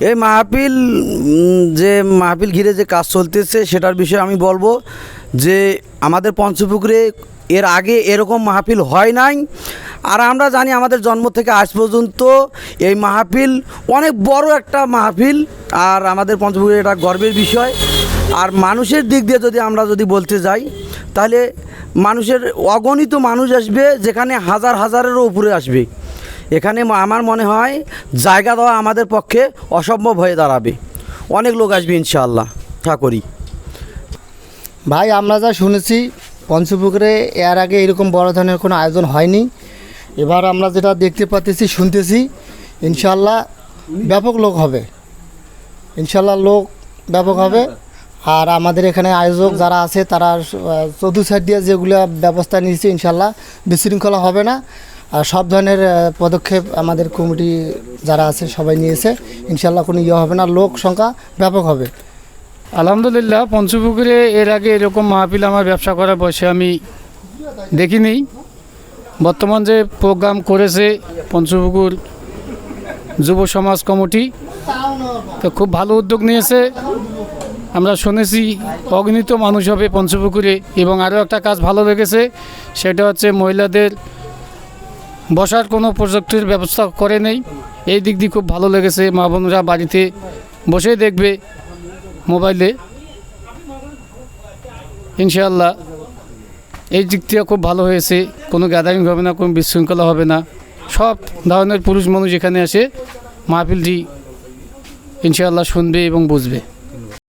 এই মাহফিল যে মাহফিল ঘিরে যে কাজ চলতেছে সেটার বিষয়ে আমি বলবো যে আমাদের পঞ্চপুকুরে এর আগে এরকম মাহফিল হয় নাই। আর আমরা জানি আমাদের জন্ম থেকে আজ পর্যন্ত এই মাহফিল অনেক বড় একটা মাহফিল, আর আমাদের পঞ্চপুকুরে এটা গর্বের বিষয়। আর মানুষের দিক দিয়ে আমরা যদি বলতে যাই তাহলে মানুষের অগণিত মানুষ আসবে, যেখানে হাজার হাজারেরও উপরে আসবে। এখানে আমার মনে হয় জায়গা দেওয়া আমাদের পক্ষে অসম্ভব হয়ে দাঁড়াবে। অনেক লোক আসবে ইনশাআল্লাহ, আশা করি। ভাই আমরা যা শুনেছি পঞ্চপুকুরে এর আগে এরকম বড় ধরনের কোনো আয়োজন হয়নি। এবার আমরা যেটা দেখতে পাচ্ছি শুনতেছি ইনশাআল্লাহ ব্যাপক লোক হবে, ইনশাআল্লাহ লোক ব্যাপক হবে। আর আমাদের এখানে আয়োজক যারা আছে তারা চতুর্থ সাইড দিয়ে যেগুলো ব্যবস্থা নিয়েছে ইনশাআল্লাহ বিশৃঙ্খলা হবে না। আর সব ধরনের পদক্ষেপ আমাদের কমিটি যারা আছে সবাই নিয়েছে, ইনশাআল্লাহ কোনো হবে না, লোক সংখ্যা ব্যাপক হবে। আলহামদুলিল্লাহ, পঞ্চপুকুরে এর আগে এরকম মাহফিল আমার ব্যবসা করার বয়সে আমি দেখিনি। বর্তমান যে প্রোগ্রাম করেছে পঞ্চপুকুর যুব সমাজ কমিটি, তো খুব ভালো উদ্যোগ নিয়েছে। আমরা শুনেছি অগণিত মানুষ হবে পঞ্চপুকুরে, এবং আরও একটা কাজ ভালো লেগেছে, সেটা হচ্ছে মহিলাদের বসার কোনো প্রযুক্তির ব্যবস্থা করে নেই। এই দিক দিয়ে খুব ভালো লেগেছে। মা বোনরা বাড়িতে বসে দেখবে মোবাইলে, ইনশাআল্লাহ এই দিক থেকে খুব ভালো হয়েছে। কোনো গ্যাদারিং হবে না, কোনো বিশৃঙ্খলা হবে না। সব ধরনের পুরুষ মানুষ এখানে আসে মাহফিলটি ইনশাআল্লাহ শুনবে এবং বুঝবে।